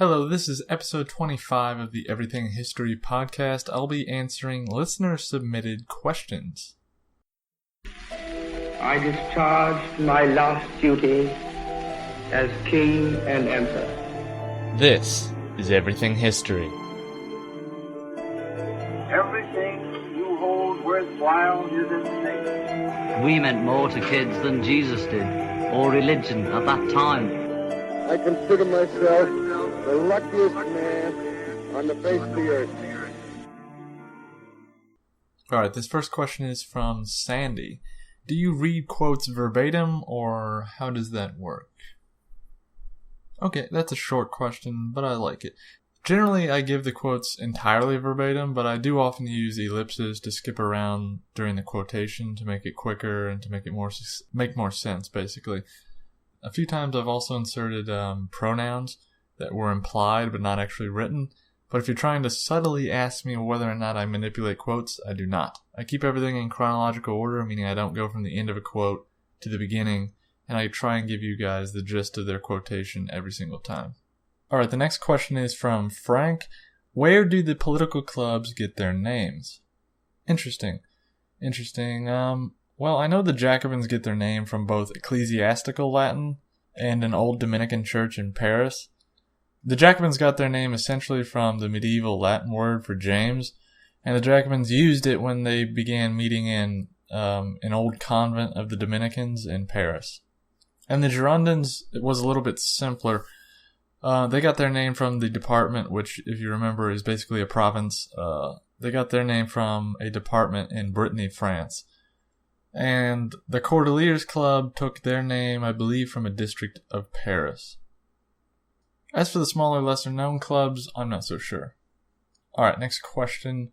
Hello, this is episode 25 of the Everything History podcast. I'll be answering listener-submitted questions. I discharged my last duty as king and emperor. This is Everything History. Everything you hold worthwhile is at stake. We meant more to kids than Jesus did, or religion at that time. I consider myself the luckiest man on the face of the earth. Alright, this first question is from Sandy. Do you read quotes verbatim, or how does that work? Okay, that's a short question, but I like it. Generally, I give the quotes entirely verbatim, but I do often use ellipses to skip around during the quotation to make it quicker and to make it make more sense, basically. A few times I've also inserted pronouns that were implied but not actually written. But if you're trying to subtly ask me whether or not I manipulate quotes, I do not. I keep everything in chronological order, meaning I don't go from the end of a quote to the beginning, and I try and give you guys the gist of their quotation every single time. Alright, the next question is from Frank. Where do the political clubs get their names? Interesting. Well, I know the Jacobins get their name from both ecclesiastical Latin and an old Dominican church in Paris. The Jacobins got their name essentially from the medieval Latin word for James, and the Jacobins used it when they began meeting in an old convent of the Dominicans in Paris. And the Girondins, it was a little bit simpler. They got their name from the department, which, if you remember, is basically a province. They got their name from a department in Brittany, France. And the Cordeliers Club took their name, I believe, from a district of Paris. As for the smaller, lesser-known clubs, I'm not so sure. Alright, next question.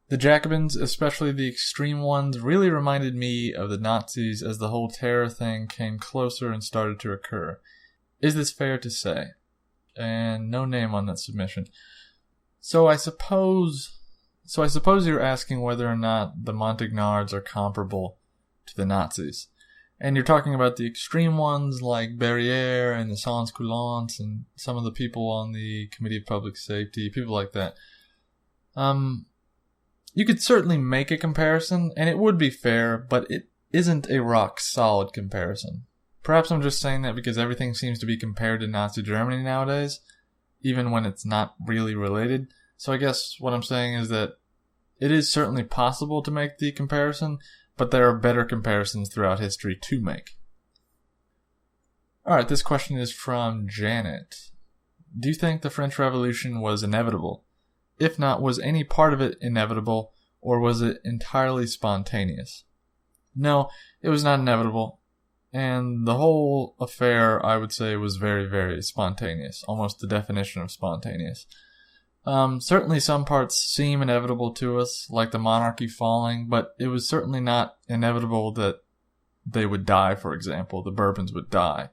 The Jacobins, especially the extreme ones, really reminded me of the Nazis as the whole terror thing came closer and started to occur. Is this fair to say? And no name on that submission. So I suppose you're asking whether or not the Montagnards are comparable to the Nazis. And you're talking about the extreme ones like Barrière and the Sans-Culottes and some of the people on the Committee of Public Safety, people like that. You could certainly make a comparison, and it would be fair, but it isn't a rock-solid comparison. Perhaps I'm just saying that because everything seems to be compared to Nazi Germany nowadays, even when it's not really related. So I guess what I'm saying is that it is certainly possible to make the comparison, but there are better comparisons throughout history to make. Alright, this question is from Janet. Do you think the French Revolution was inevitable? If not, was any part of it inevitable, or was it entirely spontaneous? No, it was not inevitable, and the whole affair, I would say, was very, very spontaneous, almost the definition of spontaneous. Certainly some parts seem inevitable to us, like the monarchy falling, but it was certainly not inevitable that they would die, for example, the Bourbons would die.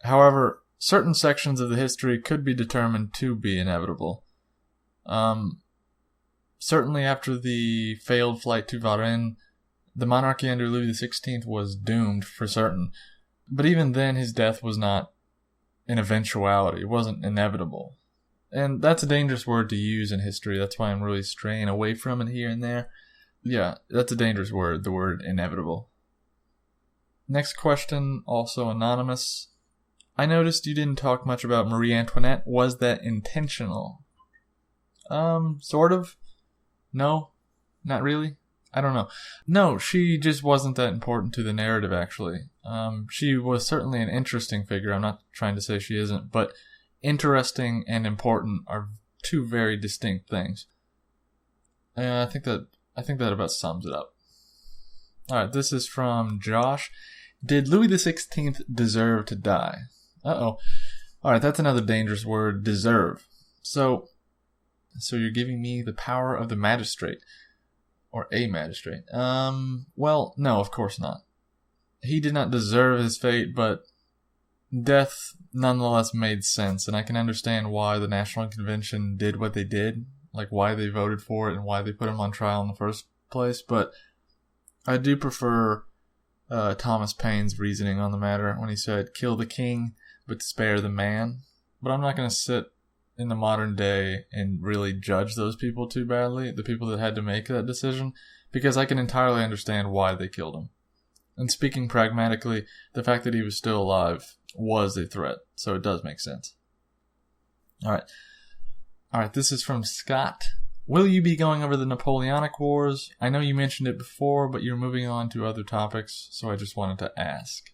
However, certain sections of the history could be determined to be inevitable. Certainly after the failed flight to Varennes, the monarchy under Louis XVI was doomed for certain. But even then, his death was not an eventuality. It wasn't inevitable. And that's a dangerous word to use in history. That's why I'm really straying away from it here and there. Yeah, that's a dangerous word, the word inevitable. Next question, also anonymous. I noticed you didn't talk much about Marie Antoinette. Was that intentional? Sort of. No, not really. I don't know. No, she just wasn't that important to the narrative, actually. She was certainly an interesting figure. I'm not trying to say she isn't, but interesting and important are two very distinct things. I think that about sums it up. Alright, this is from Josh. Did Louis XVI deserve to die? Uh-oh. Alright, that's another dangerous word, deserve. So you're giving me the power of the magistrate. Or a magistrate. Well, no, of course not. He did not deserve his fate, but death nonetheless made sense, and I can understand why the National Convention did what they did, like why they voted for it and why they put him on trial in the first place, but I do prefer Thomas Paine's reasoning on the matter when he said, kill the king, but spare the man. but I'm not going to sit in the modern day and really judge those people too badly, the people that had to make that decision, because I can entirely understand why they killed him. And speaking pragmatically, the fact that he was still alive was a threat, so it does make sense. Alright, this is from Scott. Will you be going over the Napoleonic Wars? I know you mentioned it before, but you're moving on to other topics, so I just wanted to ask.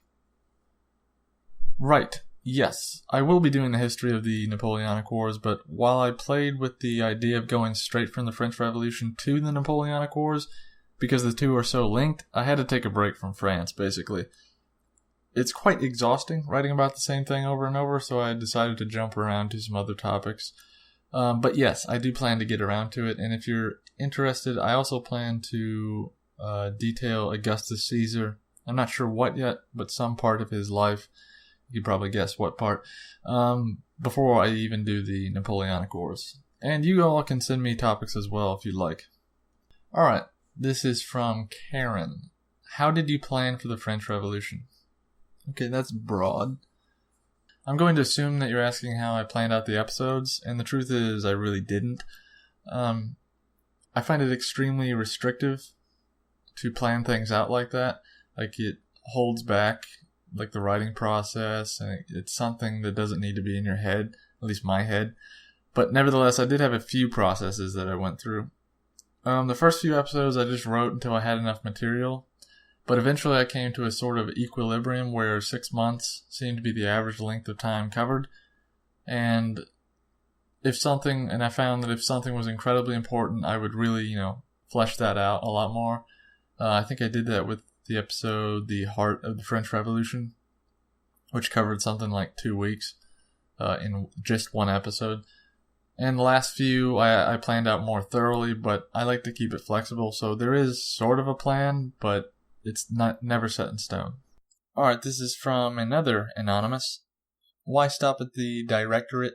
Right. Yes, I will be doing the history of the Napoleonic Wars, but while I played with the idea of going straight from the French Revolution to the Napoleonic Wars, because the two are so linked, I had to take a break from France, basically. It's quite exhausting writing about the same thing over and over, so I decided to jump around to some other topics. But yes, I do plan to get around to it, and if you're interested, I also plan to detail Augustus Caesar. I'm not sure what yet, but some part of his life. You can probably guess what part, before I even do the Napoleonic Wars. And you all can send me topics as well if you'd like. Alright, this is from Karen. How did you plan for the French Revolution? Okay, that's broad. I'm going to assume that you're asking how I planned out the episodes, and the truth is I really didn't. I find it extremely restrictive to plan things out like that. Like, it holds back like the writing process, and it's something that doesn't need to be in your head, at least my head. But nevertheless, I did have a few processes that I went through. The first few episodes I just wrote until I had enough material, but eventually I came to a sort of equilibrium where 6 months seemed to be the average length of time covered. And I found that if something was incredibly important, I would really, flesh that out a lot more. I think I did that with the episode The Heart of the French Revolution, which covered something like 2 weeks in just one episode. And the last few I planned out more thoroughly, but I like to keep it flexible, so there is sort of a plan, but it's never set in stone. Alright, this is from another anonymous. Why stop at the directorate?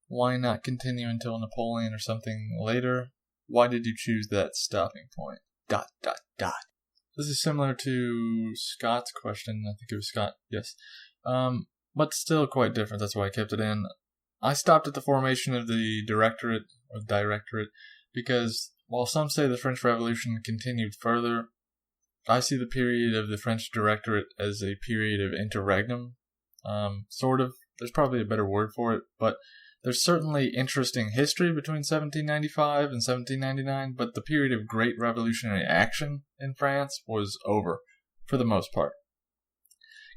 Why not continue until Napoleon or something later? Why did you choose that stopping point? ... This is similar to Scott's question. I think it was Scott. Yes. But still quite different. That's why I kept it in. I stopped at the formation of the directorate because while some say the French Revolution continued further, I see the period of the French directorate as a period of interregnum. Sort of. There's probably a better word for it, but there's certainly interesting history between 1795 and 1799, but the period of great revolutionary action in France was over, for the most part.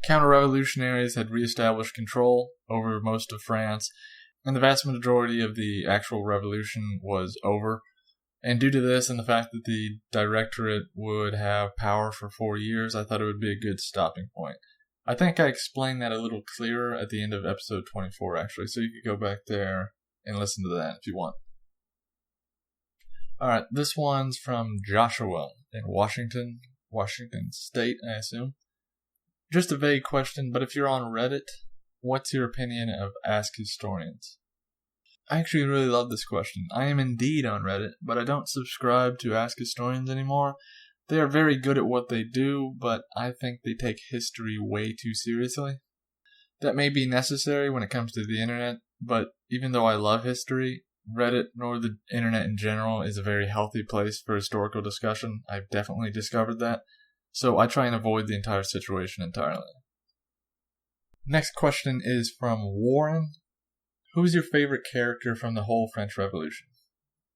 Counter-revolutionaries had re-established control over most of France, and the vast majority of the actual revolution was over. And due to this and the fact that the directorate would have power for 4 years, I thought it would be a good stopping point. I think I explained that a little clearer at the end of episode 24, actually, so you could go back there and listen to that if you want. Alright, this one's from Joshua in Washington State, I assume. Just a vague question, but if you're on Reddit, what's your opinion of Ask Historians? I actually really love this question. I am indeed on Reddit, but I don't subscribe to Ask Historians anymore. They are very good at what they do, but I think they take history way too seriously. That may be necessary when it comes to the internet, but even though I love history, Reddit, nor the internet in general, is a very healthy place for historical discussion. I've definitely discovered that. So I try and avoid the entire situation entirely. Next question is from Warren. Who's your favorite character from the whole French Revolution?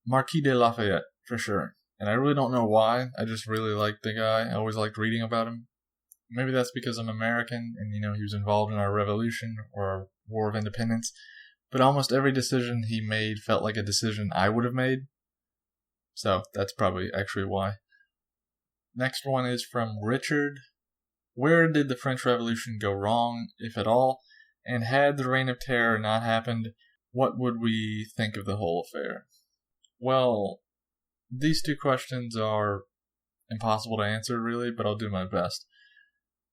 Marquis de Lafayette, for sure. And I really don't know why. I just really liked the guy. I always liked reading about him. Maybe that's because I'm American and, he was involved in our revolution or our War of Independence. But almost every decision he made felt like a decision I would have made. So that's probably actually why. Next one is from Richard. Where did the French Revolution go wrong, if at all? And had the Reign of Terror not happened, what would we think of the whole affair? Well, these two questions are impossible to answer, really, but I'll do my best.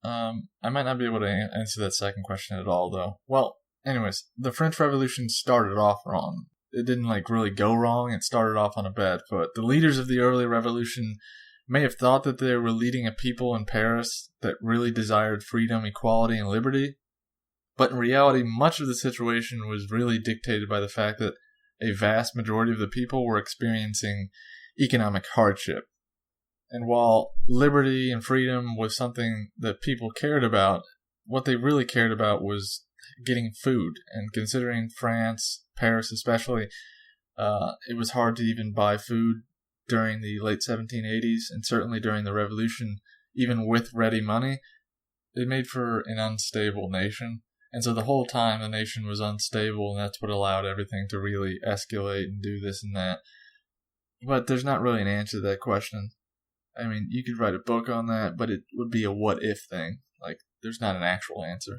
I might not be able to answer that second question at all, though. Well, anyways, the French Revolution started off wrong. It didn't, really go wrong. It started off on a bad foot. The leaders of the early revolution may have thought that they were leading a people in Paris that really desired freedom, equality, and liberty, But in reality, much of the situation was really dictated by the fact that a vast majority of the people were experiencing economic hardship. And while liberty and freedom was something that people cared about, what they really cared about was getting food. And considering France, Paris especially, it was hard to even buy food during the late 1780s, and certainly during the Revolution, even with ready money, it made for an unstable nation. And so the whole time the nation was unstable, and that's what allowed everything to really escalate and do this and that. But there's not really an answer to that question. I mean, you could write a book on that, but it would be a what-if thing. Like, there's not an actual answer.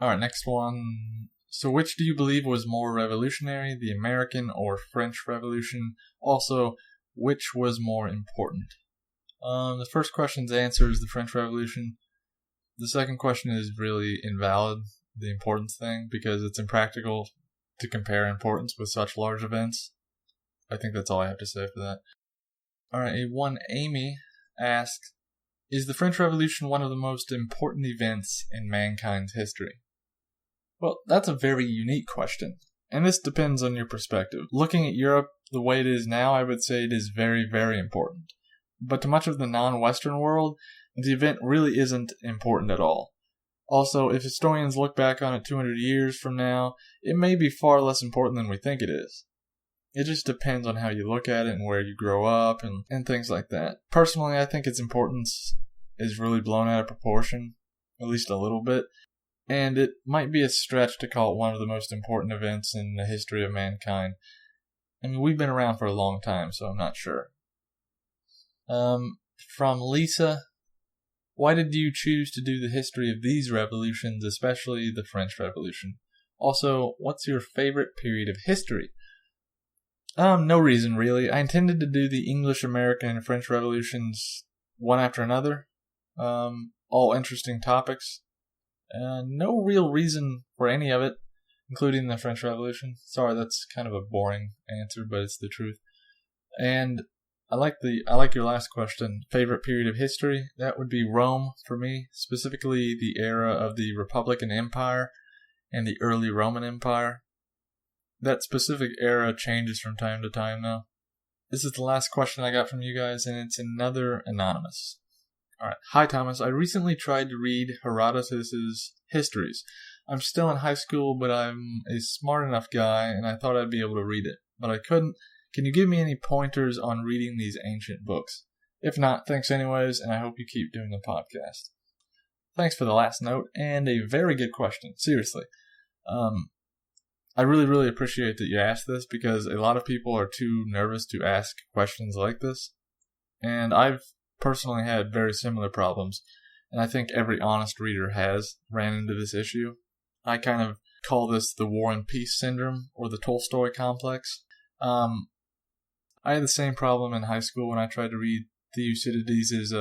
Alright, next one. So which do you believe was more revolutionary, the American or French Revolution? Also, which was more important? The first question's answer is the French Revolution. The second question is really invalid, the importance thing, because it's impractical to compare importance with such large events. I think that's all I have to say for that. Alright, one Amy asks, is the French Revolution one of the most important events in mankind's history? Well, that's a very unique question, and this depends on your perspective. Looking at Europe the way it is now, I would say it is very, very important. But to much of the non-Western world, the event really isn't important at all. Also, if historians look back on it 200 years from now, it may be far less important than we think it is. It just depends on how you look at it and where you grow up and things like that. Personally, I think its importance is really blown out of proportion, at least a little bit, and it might be a stretch to call it one of the most important events in the history of mankind. I mean, we've been around for a long time, so I'm not sure. From Lisa, why did you choose to do the history of these revolutions, especially the French Revolution? Also, what's your favorite period of history? No reason, really. I intended to do the English, American, and French Revolutions one after another. All interesting topics. No real reason for any of it, including the French Revolution. Sorry, that's kind of a boring answer, but it's the truth. And I like your last question. Favorite period of history? That would be Rome for me, specifically the era of the Republican Empire and the early Roman Empire. That specific era changes from time to time now. This is the last question I got from you guys, and it's another anonymous. Alright, hi Thomas, I recently tried to read Herodotus' histories. I'm still in high school, but I'm a smart enough guy, and I thought I'd be able to read it. But I couldn't. Can you give me any pointers on reading these ancient books? If not, thanks anyways, and I hope you keep doing the podcast. Thanks for the last note, and a very good question, seriously. I really, really appreciate that you asked this, because a lot of people are too nervous to ask questions like this. And I've personally had very similar problems, and I think every honest reader has ran into this issue. I kind of call this the War and Peace syndrome, or the Tolstoy complex. I had the same problem in high school when I tried to read Thucydides'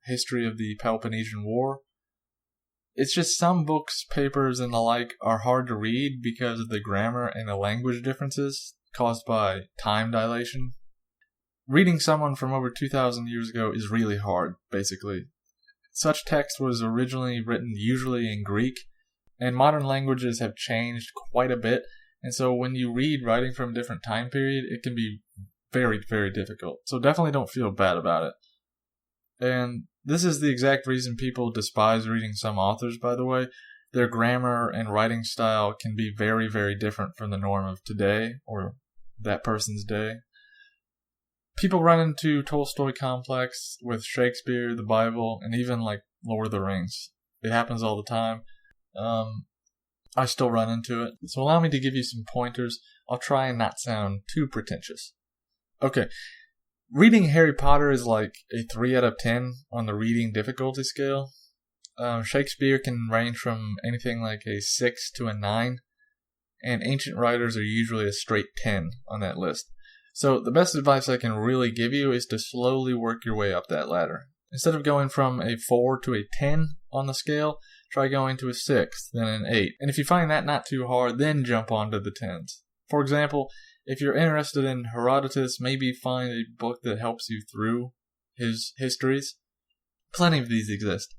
history of the Peloponnesian War. It's just some books, papers, and the like are hard to read because of the grammar and the language differences caused by time dilation. Reading someone from over 2,000 years ago is really hard, basically. Such text was originally written usually in Greek, and modern languages have changed quite a bit, and so when you read writing from a different time period, it can be very, very difficult. So definitely don't feel bad about it. And this is the exact reason people despise reading some authors, by the way. Their grammar and writing style can be very, very different from the norm of today, or that person's day. People run into Tolstoy complex with Shakespeare, the Bible, and even like Lord of the Rings. It happens all the time. I still run into it. So allow me to give you some pointers. I'll try and not sound too pretentious. Okay. Reading Harry Potter is like a 3 out of 10 on the reading difficulty scale. Shakespeare can range from anything like a 6 to a 9. And ancient writers are usually a straight 10 on that list. So the best advice I can really give you is to slowly work your way up that ladder. Instead of going from a 4 to a 10 on the scale, try going to a 6, then an 8. And if you find that not too hard, then jump onto the 10s. For example, if you're interested in Herodotus, maybe find a book that helps you through his histories. Plenty of these exist.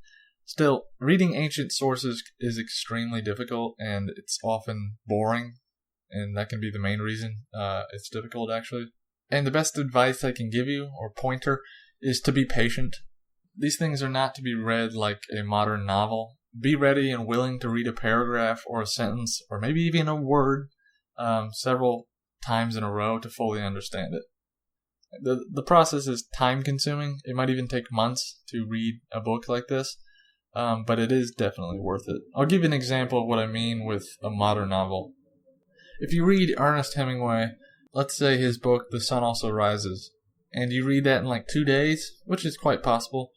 Still, reading ancient sources is extremely difficult, and it's often boring, and that can be the main reason it's difficult, actually. And the best advice I can give you, or pointer, is to be patient. These things are not to be read like a modern novel. Be ready and willing to read a paragraph or a sentence, or maybe even a word, several times in a row to fully understand it. The process is time-consuming. It might even take months to read a book like this, but it is definitely worth it. I'll give you an example of what I mean with a modern novel. If you read Ernest Hemingway, let's say his book, The Sun Also Rises, and you read that in like 2 days, which is quite possible,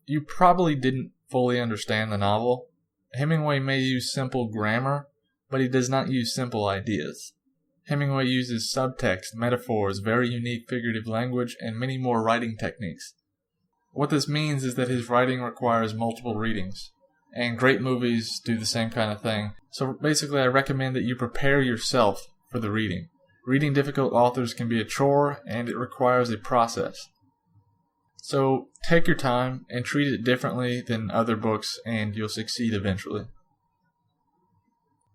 you probably didn't fully understand the novel. Hemingway may use simple grammar, but he does not use simple ideas. Hemingway uses subtext, metaphors, very unique figurative language, and many more writing techniques. What this means is that his writing requires multiple readings, and great movies do the same kind of thing. So basically, I recommend that you prepare yourself for the reading. Reading difficult authors can be a chore, and it requires a process. So take your time and treat it differently than other books, and you'll succeed eventually.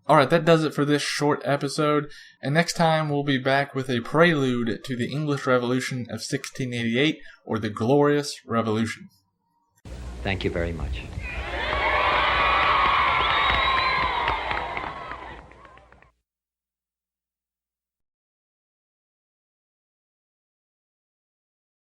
Alright, that does it for this short episode, and next time we'll be back with a prelude to the English Revolution of 1688, or the Glorious Revolution. Thank you very much.